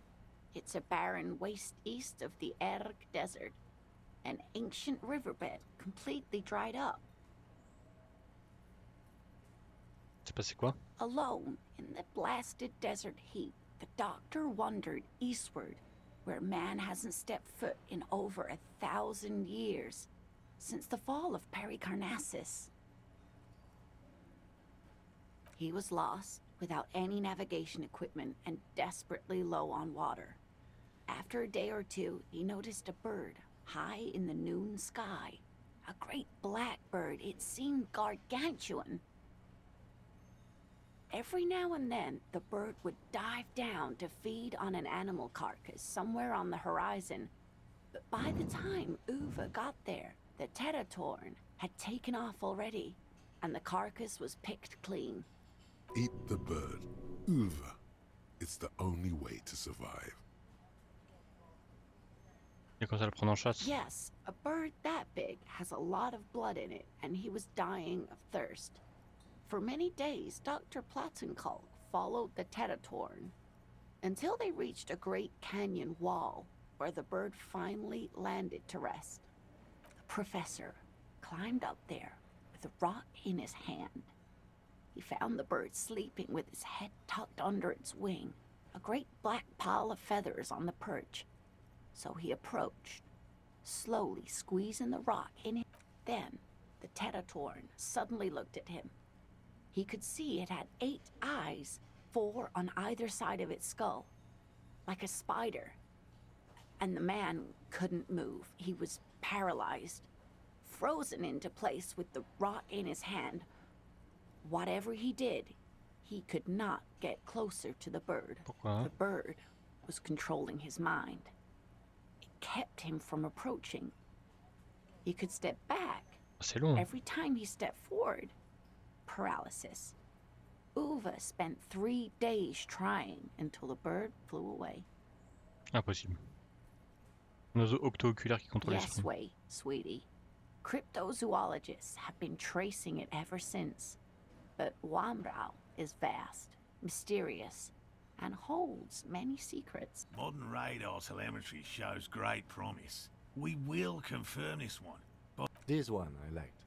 It's a barren waste east of the Erg Desert, an ancient riverbed completely dried up. C'est passé quoi? Alone in the blasted desert heat, the doctor wandered eastward, where man hasn't stepped foot in over 1,000 years, since the fall of Pericarnassus. He was lost, without any navigation equipment and desperately low on water. After a day or two, he noticed a bird high in the noon sky. A great black bird. It seemed gargantuan. Every now and then, the bird would dive down to feed on an animal carcass somewhere on the horizon. But by the time Uva got there, the Teratorn had taken off already, and the carcass was picked clean. Eat the bird, Uva. It's the only way to survive. Et quand ça le prend en chasse. Yes, a bird that big has a lot of blood in it, and he was dying of thirst. For many days, Dr. Platzenkalk followed the Teratorn until they reached a great canyon wall where the bird finally landed to rest. The professor climbed up there with a rock in his hand. He found the bird sleeping with his head tucked under its wing, a great black pile of feathers on the perch. So he approached, slowly squeezing the rock in his... Then, the Teratorn suddenly looked at him. He could see it had 8 eyes, 4 on either side of its skull, like a spider. And the man couldn't move. He was paralyzed, frozen into place with the rock in his hand. Whatever he did, he could not get closer to the bird. Pourquoi? The bird was controlling his mind. It kept him from approaching. He could step back. C'est long. Every time he stepped forward, paralysis. Uva spent 3 days trying until the bird flew away. Impossible. Un oiseau octo-oculaire qui contrôle Yes, l'esprit. wait, sweetie. Cryptozoologists have been tracing it ever since. But Wambrau is vast, mysterious, and holds many secrets. Modern radar telemetry shows great promise. We will confirm this one. But This one I liked.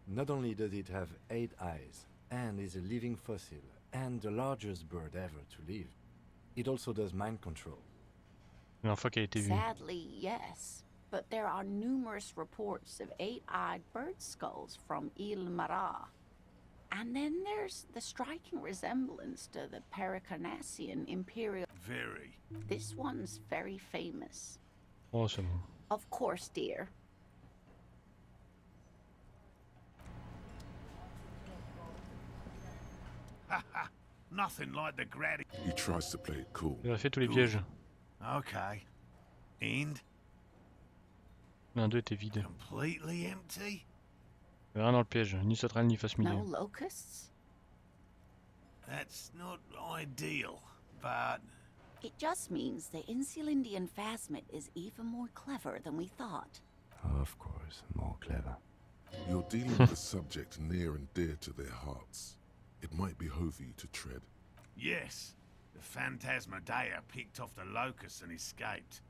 Not only does it have 8 eyes, and is a living fossil, and the largest bird ever to live, it also does mind control. La dernière fois qu'elle a été vue. Sadly, yes. But there are numerous reports of 8-eyed bird skulls from Il Marat. And then there's the striking resemblance to the Pericarnassian imperial... very. This one's very famous. Oh, c'est bon. Of course, dear. Haha, nothing like the grad. He tries to play it cool. Il a fait tous les pièges. Okay. And L'un d'eux était vide. completely empty? Il y avait rien dans le piège, ni sauterelle ni face No milieu. locusts? That's not ideal, but It just means the Insulindian phasmid is even more clever than we thought. Of course, more clever. You're dealing with a subject near and dear to their hearts. It might behove you to tread. yes, the Phantasmadeia picked off the locust and escaped.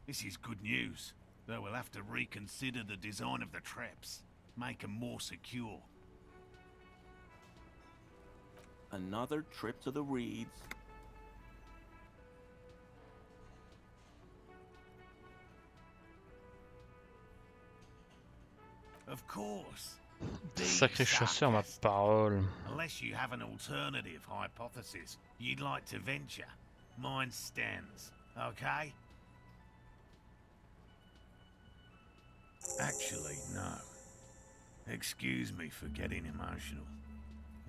This is good news, though we'll have to reconsider the design of the traps, make them more secure. Another trip to the reeds. Of course. Sacré chasseur, ma parole. Unless you have an alternative hypothesis you'd like to venture, mine stands, okay? Actually, no. Excuse me for getting emotional.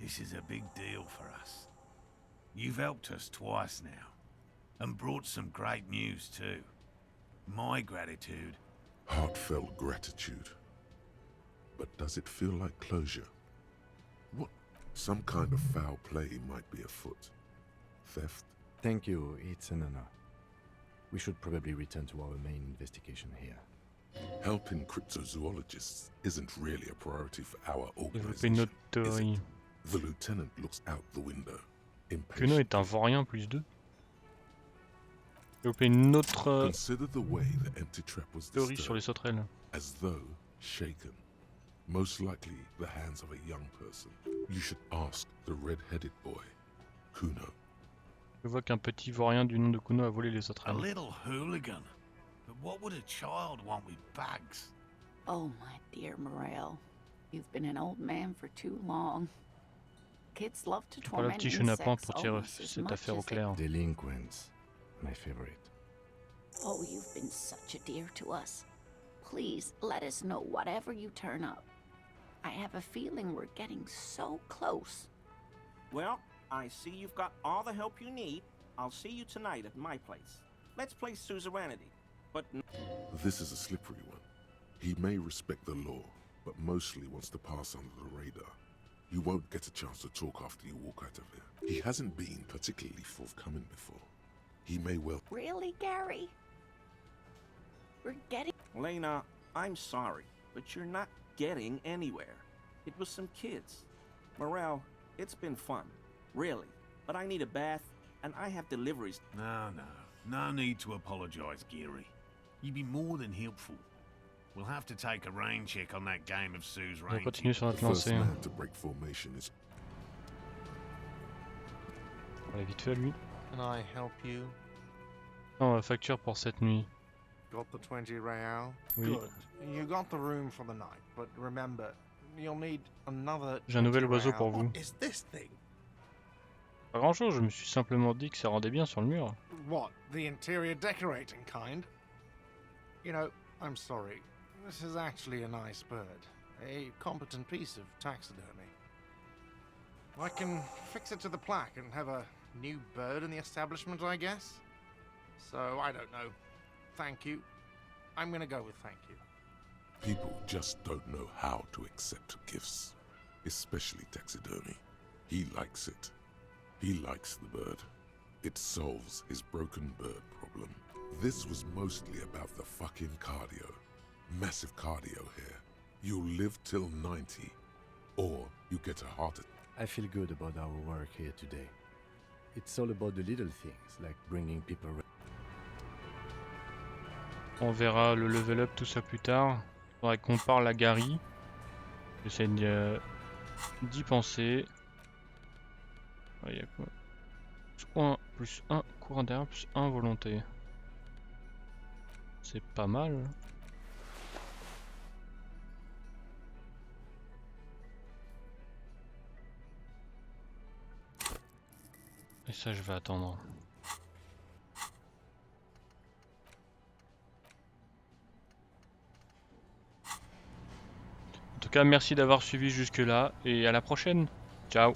This is a big deal for us. You've helped us twice now, and brought some great news too. My gratitude. Heartfelt gratitude. But does it feel like closure? What? Some kind of foul play might be afoot. Theft? Thank you, it's an honor. We should probably return to our main investigation here. Helping cryptozoologists isn't really a priority for our Développer une organization, autre is théorie. it? The lieutenant looks out the window, Kuno est un vaurien plus 2. Développer une autre Consider the way the empty trap was théorie sur les sauterelles. as though shaken. Most likely the hands of a young person. You should ask the red-headed boy, Kuno. Je vois qu'un petit vaurien du nom de Kuno a volé les A sauterelles. little hooligan. But what would a child want with bags? Oh, my dear Morel. You've been an old man for too long. Kids love to Voilà le torment petit chenapan insects pour tirer almost as cette much affaire au as they... clair. Delinquents, my favorite. Oh, you've been such a dear to us. Please, let us know whatever you turn up. I have a feeling we're getting so close. Well, I see you've got all the help you need. I'll see you tonight at my place. Let's play suzerainty, but... This is a slippery one. He may respect the law, but mostly wants to pass under the radar. You won't get a chance to talk after you walk out of here. He hasn't been particularly forthcoming before. He may well... Really, Gary? We're getting... Lena, I'm sorry, but you're not getting anywhere. It was some kids. Morel, it's been fun. Really. But I need a bath, and I have deliveries. No need to apologize, Gary. You'd be more than helpful. We'll have to take a rain check on that game of Sue's On rain. continue sur notre lancée. On va vite fait lui. Can I help you? Non, facture pour cette nuit. Got the 20 real? Oui. Good. You got the room for the night, but remember, you'll need another. J'ai un nouvel oiseau pour vous. What is this thing? Pas grand chose, je me suis simplement dit que ça rendait bien sur le mur. What, the interior decorating kind? You know, I'm sorry. This is actually a nice bird. A competent piece of taxidermy. I can fix it to the plaque and have a new bird in the establishment, I guess. So, I don't know. Thank you. I'm gonna go with thank you. People just don't know how to accept gifts, especially taxidermy. He likes it. He likes the bird. It solves his broken bird problem. This was mostly about the fucking cardio. Massive cardio here. You live till 90, or you get a heart attack. I feel good about our work here today. It's all about the little things, like bringing people... On verra le level up, tout ça plus tard. Il faudrait qu'on parle à Gary. J'essaie d'y penser. Il y a quoi? Plus 1 cours intérieur, plus 1 volonté. C'est pas mal. Et ça, je vais attendre. En tout cas, merci d'avoir suivi jusque là et à la prochaine. Ciao.